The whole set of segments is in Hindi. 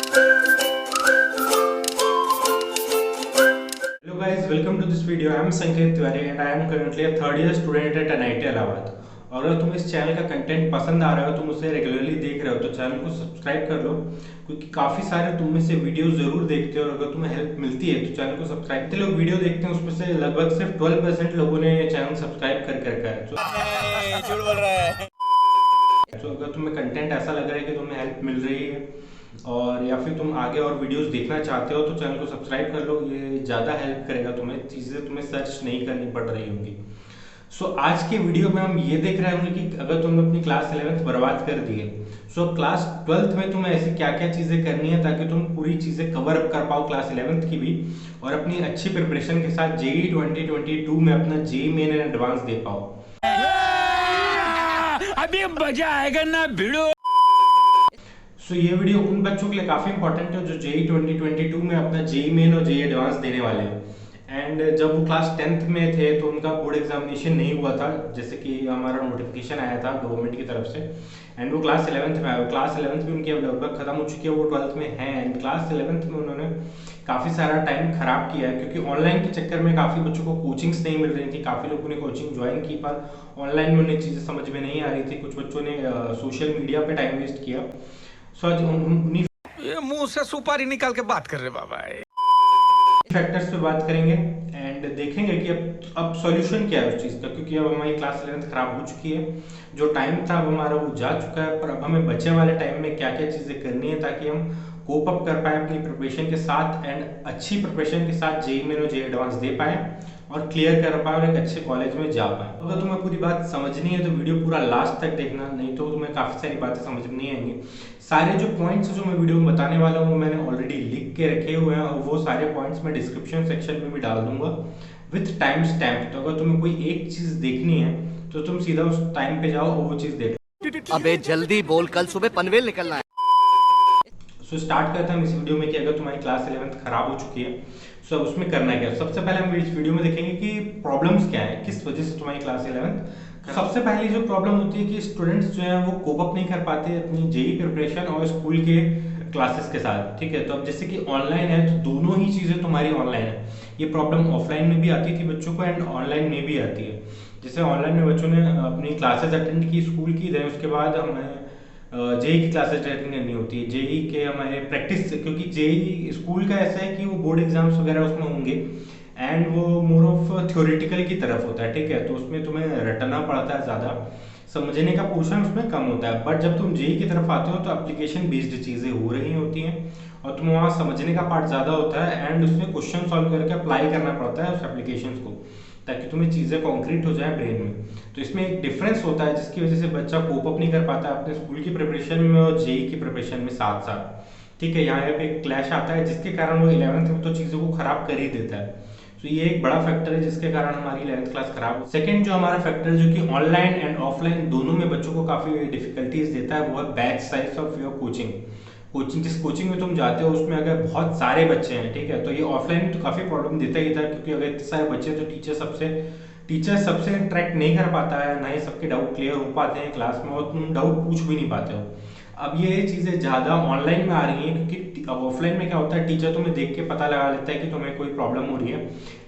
Hello guys, welcome to this video. I am Sanket Tiwari and I am currently a third year student at NIT Allahabad. और अगर तुम इस चैनल का कंटेंट पसंद आ रहा हो, तुम उसे रेगुलरली देख रहे हो तो चैनल को सब्सक्राइब कर लो, क्योंकि काफ़ी सारे तुम में से वीडियो ज़रूर देखते हो और अगर तुम्हें हेल्प मिलती है तो चैनल को सब्सक्राइब। जितने लोग वीडियो देखते हैं उसमें से लगभग सिर्फ 12% लोगों ने चैनल सब्सक्राइब कर रखा है। झूठ बोल रहा है। तो अगर तुम्हें कंटेंट ऐसा लग रहा है कि तुम्हें हेल्प मिल रही है और या फिर तुम आगे और वीडियोस देखना चाहते हो तो चैनल को सब्सक्राइब कर लो, ये ज़्यादा हेल्प करेगा तुम्हें, चीज़ें तुम्हें सर्च नहीं करनी पड़ रही होंगी। सो आज के वीडियो में हम ये देख रहे होंगे कि अगर तुमने अपनी क्लास 11th बर्बाद कर दी है, सो क्लास 12th में तुम्हें ऐसी क्या क्या चीज़ें करनी है ताकि तुम पूरी चीज़ें कवर अप कर पाओ क्लास 11th की भी, और अपनी अच्छी प्रिपरेशन के साथ जेई 2022 में अपना जेई मेन एंड एडवांस दे पाओ। अभी मजा आएगा ना भिड़ो। सो ये वीडियो उन बच्चों के लिए काफ़ी इंपॉर्टेंट है जो जेई 2022 में अपना जेई मेन और जेई एडवांस देने वाले हैं। एंड जब वो क्लास 10th में थे तो उनका बोर्ड एग्जामिनेशन नहीं हुआ था, जैसे कि हमारा नोटिफिकेशन आया था गवर्नमेंट की तरफ से, एंड वो क्लास 11th में आया। क्लास 11th भी उनकी अब लगभग खत्म हो चुकी है, वो 12th में है। एंड क्लास 11th में उन्होंने काफ़ी सारा टाइम खराब किया है, क्योंकि ऑनलाइन के चक्कर में काफ़ी बच्चों को कोचिंग्स नहीं मिल रही थी। काफ़ी लोगों ने कोचिंग ज्वाइन की पर ऑनलाइन में उन्हें चीज़ें समझ में नहीं आ रही थी। कुछ बच्चों ने सोशल मीडिया पे टाइम वेस्ट किया। सो आज उन्हीं ये मुंह से सुपारी निकाल के बात कर रहे बाबा। फैक्टर्स पे बात करेंगे एंड देखेंगे कि अब सॉल्यूशन क्या है उस चीज़ का, क्योंकि अब हमारी क्लास 11th खराब हो चुकी है। जो टाइम था अब हमारा वो जा चुका है, पर अब हमें बचे वाले टाइम में क्या क्या चीज़ें करनी है ताकि हम कोप अप कर पाए अपनी प्रिपरेशन के साथ एंड अच्छी प्रिपरेशन के साथ जेई मेन और जेई एडवांस दे पाए और क्लियर कर पाए और एक अच्छे कॉलेज में जा पाए। अगर तुम्हें पूरी बात समझनी है तो वीडियो पूरा लास्ट तक देखना, नहीं तो तुम्हें काफ़ी सारी बातें समझ में नहीं आएंगी। सारे जो पॉइंट्स जो मैं वीडियो में बताने वाला हूँ मैंने ऑलरेडी लिख के रखे हुए हैं और वो सारे पॉइंट्स मैं डिस्क्रिप्शन सेक्शन में भी डाल दूंगा विथ टाइम स्टैम्प। तो अगर तुम्हें कोई एक चीज़ देखनी है तो तुम सीधा उस टाइम पे जाओ और वो चीज़ देख। अबे जल्दी बोल, कल सुबह पनवेल निकलना है। सो स्टार्ट करते हैं इस वीडियो में कि अगर तुम्हारी क्लास 11th खराब हो चुकी है सो अब उसमें करना क्या। सबसे पहले हम इस वीडियो में देखेंगे कि प्रॉब्लम्स क्या है, किस वजह से तुम्हारी क्लास 11th। सबसे पहली जो प्रॉब्लम होती है कि स्टूडेंट्स जो है वो कोप अप नहीं कर पाते अपनी जेई प्रिपरेशन और स्कूल के क्लासेस के साथ। ठीक है, तो अब जैसे कि ऑनलाइन है तो दोनों ही चीज़ें तुम्हारी ऑनलाइन है। ये प्रॉब्लम ऑफलाइन में भी आती थी बच्चों को एंड ऑनलाइन में भी आती है। जैसे ऑनलाइन में बच्चों ने अपनी क्लासेस अटेंड की स्कूल की, देन उसके बाद हमें जेई की क्लासेस अटेंड करनी होती है। जेई के हमारे प्रैक्टिस, क्योंकि जेई स्कूल का ऐसा है कि वो बोर्ड एग्जाम्स वगैरह उसमें होंगे एंड वो मोर ऑफ थ्योरेटिकल की तरफ होता है। ठीक है, तो उसमें तुम्हें रटना पड़ता है ज़्यादा, समझने का पोर्शन उसमें कम होता है। बट जब तुम जेई की तरफ आते हो तो एप्लीकेशन बेस्ड चीज़ें हो रही होती हैं और तुम्हें वहाँ समझने का पार्ट ज़्यादा होता है एंड उसमें क्वेश्चन सॉल्व करके अप्लाई करना पड़ता है उस एप्लीकेशन को, ताकि तुम्हें चीज़ें कॉन्क्रीट हो जाए ब्रेन में। तो इसमें एक डिफरेंस होता है जिसकी वजह से बच्चा कोप अप नहीं कर पाता अपने स्कूल की प्रिपरेशन में और जेई की प्रिपरेशन में साथ साथ। ठीक है, यहाँ पे एक क्लैश आता है जिसके कारण वो 11th में तो चीज़ों को खराब कर ही देता है। तो ये एक बड़ा फैक्टर है जिसके कारण हमारी 11th क्लास खराब। सेकंड जो हमारा फैक्टर जो कि ऑनलाइन एंड ऑफलाइन दोनों में बच्चों को काफ़ी डिफिकल्टीज देता है, वो है batch size of your coaching. जिस कोचिंग में तुम जाते हो उसमें अगर बहुत सारे बच्चे हैं, ठीक है, तो ये ऑफलाइन में तो काफ़ी प्रॉब्लम देता ही था, क्योंकि अगर इतने सारे बच्चे तो टीचर सबसे इंटरेक्ट नहीं कर पाता है, ना ही सबके डाउट क्लियर हो पाते हैं क्लास में और तुम डाउट पूछ भी नहीं पाते हो। अब ये चीज़ें ज़्यादा ऑनलाइन में आ रही हैं, क्योंकि अब ऑफलाइन में क्या होता है, टीचर तुम्हें देख के पता लगा लेता है कि तुम्हें कोई प्रॉब्लम हो रही है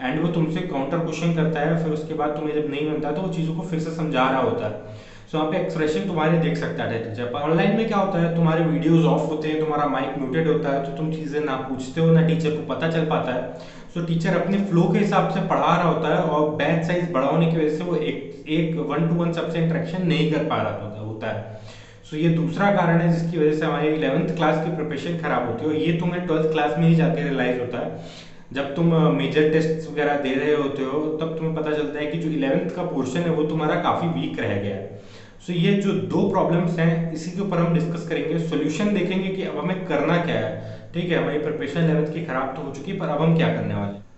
एंड वो तुमसे काउंटर क्वेश्चन करता है, फिर उसके बाद तुम्हें जब नहीं बनता तो वो चीज़ों को फिर से समझा रहा होता है। सो वहाँ पे एक्सप्रेशन तुम्हारे देख सकता है टीचर। पर ऑनलाइन में क्या होता है, तुम्हारे वीडियोस ऑफ होते हैं, तुम्हारा माइक म्यूटेड होता है, तो तुम चीज़ें ना पूछते हो ना टीचर को पता चल पाता है। सो टीचर अपने फ्लो के हिसाब से पढ़ा रहा होता है और बैच साइज बड़ा होने की वजह से वो एक 1-to-1 सबसे इंटरेक्शन नहीं कर पा रहा होता है। सो ये दूसरा कारण है जिसकी वजह से हमारी 11th क्लास की प्रिपरेशन खराब होती है और ये तुम्हें 12th क्लास में ही जाके रियलाइज होता है। जब तुम मेजर टेस्ट वगैरह दे रहे होते हो तब तुम्हें पता चलता है कि जो 11th का पोर्शन है वो तुम्हारा काफ़ी वीक रह गया है। सो ये जो दो प्रॉब्लम्स हैं इसी के ऊपर हम डिस्कस करेंगे, सॉल्यूशन देखेंगे कि अब हमें करना क्या है। ठीक है, हमारी प्रिपरेशन 11th की खराब तो हो चुकी है, पर अब हम क्या करने वाले हैं।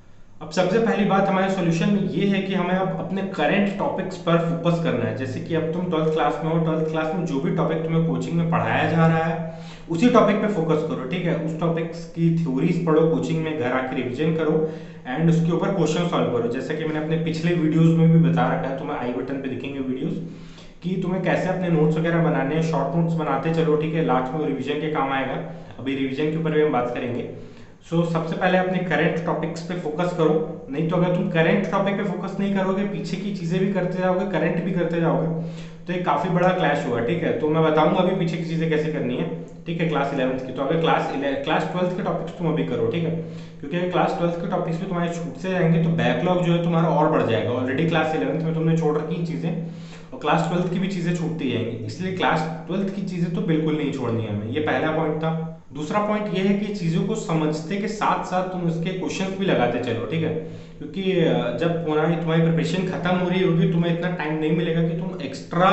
अब सबसे पहली बात हमारे सॉल्यूशन में ये है कि हमें अब अपने करंट टॉपिक्स पर फोकस करना है। जैसे कि अब तुम 12th क्लास में हो, 12th क्लास में जो भी टॉपिक तुम्हें कोचिंग में पढ़ाया जा रहा है उसी टॉपिक पे फोकस करो। ठीक है, उस टॉपिक्स की थ्योरीज पढ़ो, कोचिंग में घर आके रिविजन करो एंड उसके ऊपर क्वेश्चन सॉल्व करो। जैसे कि मैंने अपने पिछले वीडियोज में भी बता रखा है, तुम्हें आई बटन पे दिखेंगे वीडियोज कि तुम्हें कैसे अपने नोट्स वगैरह बनाने हैं। शॉर्ट नोट्स बनाते चलो, ठीक है, लास्ट में रिवीजन के काम आएगा। अभी रिवीजन के ऊपर भी हम बात करेंगे। सो सबसे पहले अपने करंट टॉपिक्स पे फोकस करो, नहीं तो अगर तुम करंट टॉपिक पे फोकस नहीं करोगे, पीछे की चीजें भी करते जाओगे, करंट भी करते जाओगे, तो एक काफी बड़ा क्लैश होगा। ठीक है, तो मैं बताऊंगा अभी पीछे की चीजें कैसे करनी है। ठीक है, क्लास 11th की, तो अगर क्लास 12th के टॉपिक्स तुम अभी करो। ठीक है, क्योंकि अगर क्लास 12th के टॉपिक्स भी तुम्हारे छूटते जाएंगे तो बैकलॉग जो है तुम्हारा और बढ़ जाएगा। ऑलरेडी क्लास 11th में तुमने छोड़ रखी चीजें और क्लास 12th की भी चीजें छूटती जाएंगी, इसलिए क्लास 12th की चीजें तो बिल्कुल नहीं छोड़नी है हमें। ये पहला पॉइंट था। दूसरा पॉइंट ये है कि चीजों को समझते के साथ साथ तुम उसके क्वेश्चंस भी लगाते चलो। ठीक है, क्योंकि जब तुम्हारी प्रिपरेशन खत्म हो रही होगी, तुम्हें इतना टाइम नहीं मिलेगा कि तुम एक्स्ट्रा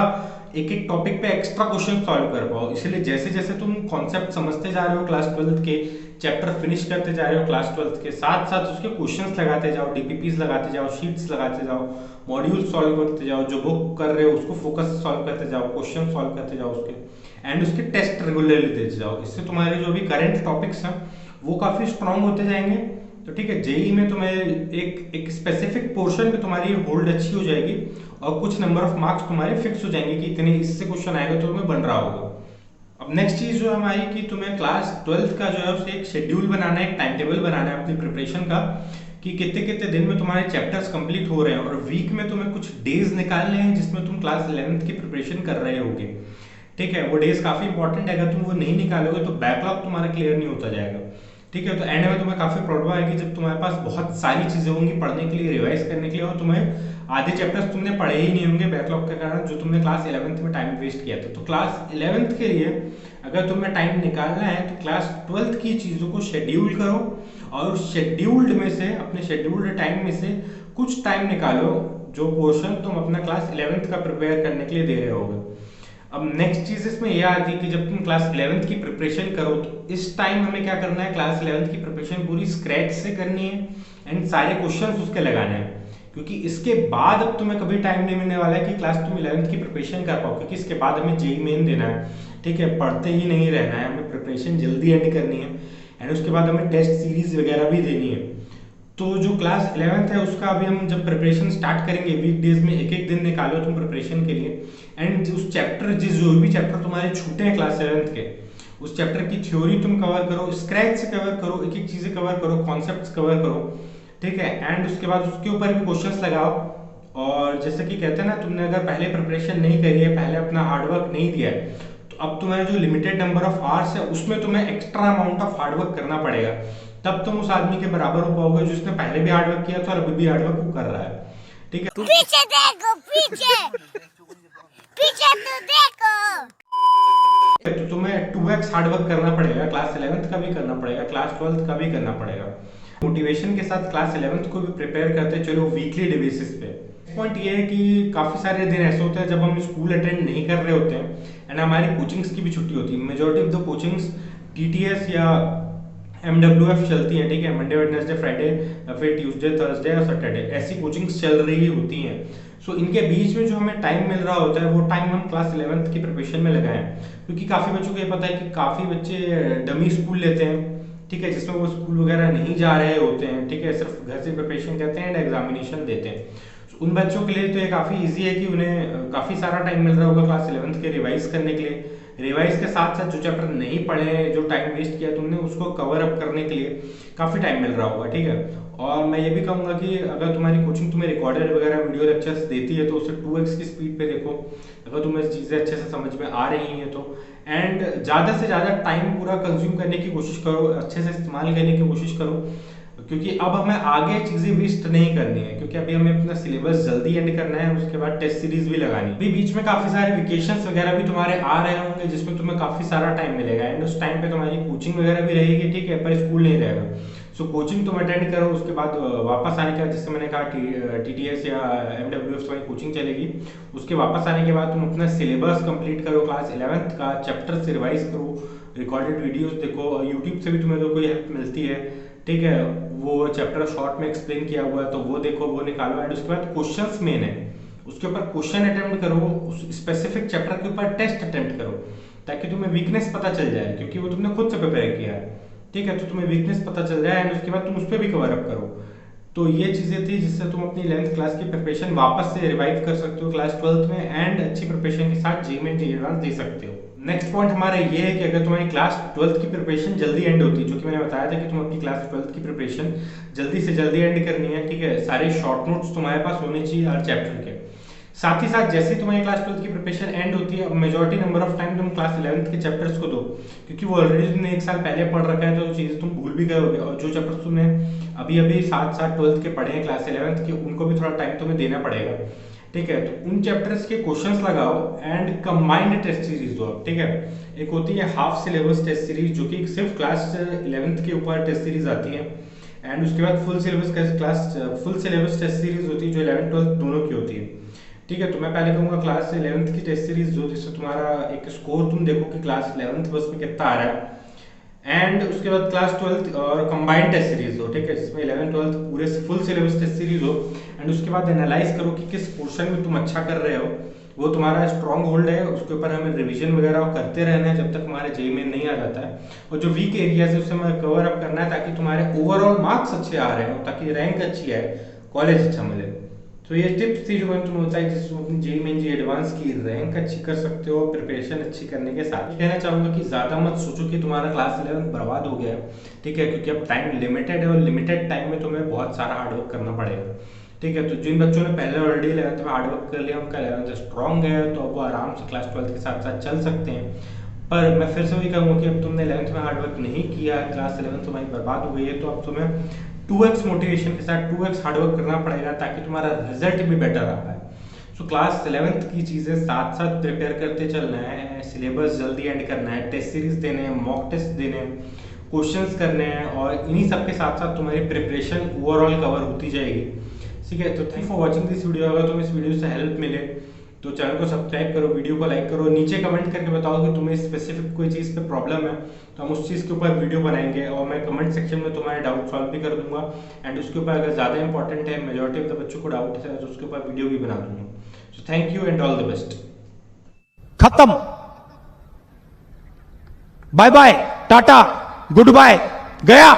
एक एक टॉपिक पे एक्स्ट्रा क्वेश्चन सॉल्व कर पाओ। इसलिए जैसे जैसे तुम कॉन्सेप्ट समझते जा रहे हो, क्लास 12th के चैप्टर फिनिश करते जा रहे हो क्लास 12th के, साथ साथ उसके क्वेश्चंस लगाते जाओ, डीपीपीस लगाते जाओ, शीट्स लगाते जाओ, मॉड्यूल सॉल्व करते जाओ, जो बुक कर रहे हो उसको फोकस सॉल्व करते जाओ, क्वेश्चन सॉल्व करते जाओ उसके, एंड उसके टेस्ट रेगुलरली देते जाओ। इससे तुम्हारे जो भी करंट टॉपिक्स हैं वो काफी स्ट्रांग होते जाएंगे। तो ठीक है, जेई में तुम्हें एक स्पेसिफिक पोर्शन पे तुम्हारी होल्ड अच्छी हो जाएगी और कुछ नंबर ऑफ मार्क्स तुम्हारे फिक्स हो जाएंगे कि इतने इससे क्वेश्चन आएगा तो तुम्हें बन रहा होगा। अब नेक्स्ट चीज जो हमारी कि तुम्हें क्लास 12th का जो है उसे एक शेड्यूल बनाना है, एक टाइम टेबल बनाना है अपनी प्रिपरेशन का, कि कितने कितने दिन में तुम्हारे चैप्टर्स कंप्लीट हो रहे हैं, और वीक में तुम्हें कुछ डेज निकालने हैं जिसमें तुम क्लास 11th की प्रिपरेशन कर रहे होगे। ठीक है, वो डेज काफी इंपॉर्टेंट है, अगर तुम वो नहीं निकालोगे तो बैकलॉग तुम्हारा क्लियर नहीं होता जाएगा। ठीक है, तो एंड में तुम्हें काफी प्रॉब्लम आएगी जब तुम्हारे पास बहुत सारी चीजें होंगी पढ़ने के लिए, रिवाइज करने के लिए, और तुम्हें आधे चैप्टर्स तुमने पढ़े ही नहीं होंगे बैकलॉग के कारण, जो तुमने क्लास 11th में टाइम वेस्ट किया था। तो क्लास 11th के लिए अगर तुम्हें टाइम निकालना है तो क्लास 12th की चीजों को शेड्यूल करो, और शेड्यूल्ड में से, अपने शेड्यूल्ड टाइम में से कुछ टाइम निकालो जो पोर्शन तुम अपना क्लास 11th का प्रिपेयर करने के लिए दे रहे होगे। अब नेक्स्ट चीज इसमें यह आती है कि जब तुम क्लास 11th की प्रिपरेशन करो तो इस टाइम हमें क्या करना है, क्लास 11th की प्रिपरेशन पूरी स्क्रैच से करनी है एंड सारे क्वेश्चंस उसके लगाने हैं, क्योंकि इसके बाद अब तुम्हें कभी टाइम नहीं मिलने वाला है कि क्लास तुम 11th की प्रिपरेशन कर पाओ, क्योंकि इसके बाद हमें जेई मेन देना है। ठीक है, पढ़ते ही नहीं रहना है, हमें प्रिपरेशन जल्दी एंड करनी है एंड उसके बाद हमें टेस्ट सीरीज वगैरह भी देनी है। तो जो क्लास 11th है उसका अभी हम जब प्रिपरेशन स्टार्ट करेंगे, वीकडेज में एक एक दिन निकालो तुम प्रिपरेशन के लिए, एंड उस चैप्टर जो भी चैप्टर तुम्हारे छूटे हैं क्लास 11th के, उस चैप्टर की थ्योरी तुम कवर करो, स्क्रैच से कवर करो, एक एक चीजें कवर करो, कॉन्सेप्ट्स कवर करो। ठीक है, एंड उसके बाद उसके ऊपर भी क्वेश्चंस लगाओ। और जैसे कि कहते हैं ना, तुमने अगर पहले प्रिपरेशन नहीं करी है, पहले अपना हार्डवर्क नहीं दिया है, तो अब तुम्हारे जो लिमिटेड नंबर ऑफ आवर्स है उसमें तुम्हें एक्स्ट्रा अमाउंट ऑफ हार्डवर्क करना पड़ेगा, तब तुम उस आदमी के बराबर हो पाओगे जिसने पहले भी हार्डवर्क किया था और अभी भी हार्डवर्क वो कर रहा है। ठीक है, पीछे देखो, पीछे पीछे तो देखो। तो तुम्हें 2x हार्डवर्क करना पड़ेगा, क्लास 11th का भी करना पड़ेगा, क्लास 12th का भी करना पड़ेगा। मोटिवेशन के साथ क्लास 11th को भी प्रिपेयर करते चलो वीकली बेसिस पे। पॉइंट ये है कि काफी सारे दिन ऐसे होते हैं जब हम स्कूल अटेंड नहीं कर रहे होते हैं एंड हमारी कोचिंग्स की भी छुट्टी होती है। Majority of the coachings TTS या MWF चलती है। ठीक है, मंडे वेडनेसडे फ्राइडे, फिर ट्यूसडे थर्सडे और सैटरडे, ऐसी कोचिंग्स चल रही होती हैं। सो इनके बीच में जो हमें टाइम मिल रहा होता है वो टाइम हम क्लास 11th की प्रिपरेशन में लगाएं, क्योंकि काफी बच्चों को ये पता है कि काफी बच्चे डमी स्कूल लेते हैं। ठीक है, जिसमें वो स्कूल वगैरह नहीं जा रहे होते हैं। ठीक है, सिर्फ घर से प्रिपरेशन करते हैं एंड एग्जामिनेशन देते हैं। उन बच्चों के लिए तो ये काफी इजी है कि उन्हें काफी सारा टाइम मिल रहा होगा क्लास 11th के रिवाइज करने के लिए। रिवाइज के साथ साथ जो चैप्टर नहीं पढ़े, जो टाइम वेस्ट किया तुमने, उसको कवर अप करने के लिए काफी टाइम मिल रहा होगा। ठीक है, और मैं ये भी कहूंगा कि अगर तुम्हारी कोचिंग तुम्हें रिकॉर्डेड वगैरह वीडियो लेक्चर्स देती है तो उसे 2x की स्पीड पे देखो, अगर तुम्हें चीजें अच्छे से समझ में आ रही हैं तो। एंड ज्यादा से ज्यादा टाइम पूरा कंज्यूम करने की कोशिश करो, अच्छे से इस्तेमाल करने की कोशिश करो, क्योंकि अब हमें आगे चीजें वेस्ट नहीं करनी है, क्योंकि अभी हमें अपना सिलेबस जल्दी एंड करना है, उसके बाद टेस्ट सीरीज भी लगानी है। अभी बीच में काफी सारे वेकेशंस वगैरह भी तुम्हारे आ रहे होंगे जिसमें तुम्हें काफी सारा टाइम मिलेगा एंड उस टाइम पे तुम्हारी कोचिंग वगैरह भी रहेगी। ठीक है, पर स्कूल नहीं रहेगा। सो कोचिंग तुम अटेंड करो, उसके बाद वापस आने के बाद, जैसे मैंने कहा TTS या MWF तुम्हारी कोचिंग चलेगी, उसके वापस आने के बाद तुम अपना सिलेबस कंप्लीट करो क्लास 11th का, चैप्टर से रिवाइज करो, रिकॉर्डेड वीडियोस देखो, यूट्यूब से भी तुम्हें कोई हेल्प मिलती है। ठीक है, वो चैप्टर शॉर्ट में एक्सप्लेन किया हुआ है तो वो देखो, वो निकालो एंड उसके बाद क्वेश्चंस मेन है, उसके ऊपर क्वेश्चन अटेम्प्ट करो, उस स्पेसिफिक चैप्टर के ऊपर टेस्ट अटेम्प्ट करो, ताकि तुम्हें वीकनेस पता चल जाए, क्योंकि वो तुमने खुद से प्रिपेयर किया है। ठीक है, तो तुम्हें वीकनेस पता चल जाए एंड उसके बाद तुम उस पर भी कवर अप करो। तो ये चीजें थी जिससे तुम अपनी 11th क्लास की प्रिपरेशन वापस से रिवाइव कर सकते हो क्लास 12th में एंड अच्छी प्रिपरेशन के साथ जेईई मेन एडवांस दे सकते हो। नेक्स्ट पॉइंट हमारा ये है कि अगर तुम्हारी क्लास 12th की प्रिपरेशन जल्दी एंड होती है, जो कि मैंने बताया था कि तुम अपनी क्लास 12th की प्रिपरेशन जल्दी से जल्दी एंड करनी है, ठीक है। सारे शॉर्ट नोट्स तुम्हारे पास होने चाहिए हर चैप्टर के। साथ ही साथ जैसे ही तुम्हारी क्लास 12th की प्रिपरेशन एंड होती है, अब मेजॉरिटी नंबर ऑफ टाइम तुम क्लास 11th के चैप्टर्स को दो, क्योंकि वो ऑलरेडी तुमने एक साल पहले पढ़ रखा है, तो चीज़ें तुम भूल भी गए होगे। और जो चैप्टर्स तुमने अभी अभी साथ साथ 12th के पढ़े हैं क्लास 11th के, उनको भी थोड़ा टाइम तुम्हें देना पड़ेगा, ठीक है। तो उन चैप्टर्स के क्वेश्चंस लगाओ एंड कंबाइंड टेस्ट सीरीज दो, ठीक है। एक होती है हाफ सिलेबस टेस्ट सीरीज, जो कि सिर्फ क्लास 11th के ऊपर टेस्ट सीरीज आती है, एंड उसके बाद फुल सिलेबस टेस्ट सीरीज होती है, जो 11th 12th दोनों की होती है, ठीक है। तो मैं पहले कहूँगा क्लास 11th की टेस्ट सीरीज दो, जिससे तुम्हारा एक स्कोर तुम देखो कि क्लास 11th बस में कितना आ रहा है। एंड उसके बाद क्लास 12th और कंबाइंड टेस्ट सीरीज हो, ठीक है, जिसमें 11th 12th पूरे फुल सिलेबस टेस्ट सीरीज हो। एंड उसके बाद एनालाइज करो कि किस पोर्शन में तुम अच्छा कर रहे हो, वो तुम्हारा स्ट्रॉन्ग होल्ड है, उसके ऊपर हमें रिवीजन वगैरह करते रहना है जब तक हमारे जेईई में नहीं आ जाता है। और जो वीक एरियाज है उसे हमें कवर अप करना है, ताकि तुम्हारे ओवरऑल मार्क्स अच्छे आ रहे हो, ताकि रैंक अच्छी है, कॉलेज अच्छा मिले। तो ये टिप्स थी जो मैंने तुम्हें बताई, जिससे अपनी जेईई मेन एडवांस की रैंक अच्छी कर सकते हो प्रिपरेशन अच्छी करने के साथ। कहना चाहूंगा कि ज़्यादा मत सोचो कि तुम्हारा क्लास 11 बर्बाद हो गया है, ठीक है, क्योंकि अब टाइम लिमिटेड है और लिमिटेड टाइम में तुम्हें बहुत सारा हार्डवर्क करना पड़ेगा, ठीक है। तो जिन बच्चों ने पहले ऑलरेडी 11th में हार्डवर्क कर लिया, उनका 11th स्ट्रॉन्ग है, तो अब वो आराम से क्लास 12 के साथ साथ चल सकते हैं। पर मैं फिर से वही कहूँगा कि अब तुमने 11th में हार्डवर्क नहीं किया, क्लास 11 तुम्हारी बर्बाद हो गई है, तो अब तुम्हें 2x मोटिवेशन के साथ 2x हार्डवर्क करना पड़ेगा, ताकि तुम्हारा रिजल्ट भी बेटर आ पाए। सो क्लास 11th की चीज़ें साथ साथ प्रिपेयर करते चलना है, सिलेबस जल्दी एंड करना है, टेस्ट सीरीज देने हैं, मॉक टेस्ट देने हैं, क्वेश्चंस करने हैं, और इन्हीं सब के साथ साथ तुम्हारी प्रिपरेशन ओवरऑल कवर होती जाएगी, ठीक है। तो thank for watching this video. अगर तुम्हें इस वीडियो से हेल्प मिले तो चैनल को सब्सक्राइब करो, वीडियो को लाइक करो, नीचे कमेंट करके बताओ कि तुम्हें स्पेसिफिक कोई चीज़ पे प्रॉब्लम है, तो हम उस चीज़ के ऊपर वीडियो बनाएंगे, और मैं कमेंट सेक्शन में तुम्हारे डाउट सॉल्व भी कर दूंगा। एंड उसके ऊपर अगर ज़्यादा इंपॉर्टेंट है, मेजॉरिटी ऑफ द बच्चों को डाउट है, तो उसके ऊपर वीडियो भी बना दूंगा। So thank you and all the best. खत्म। Bye bye, tata, goodbye, गया।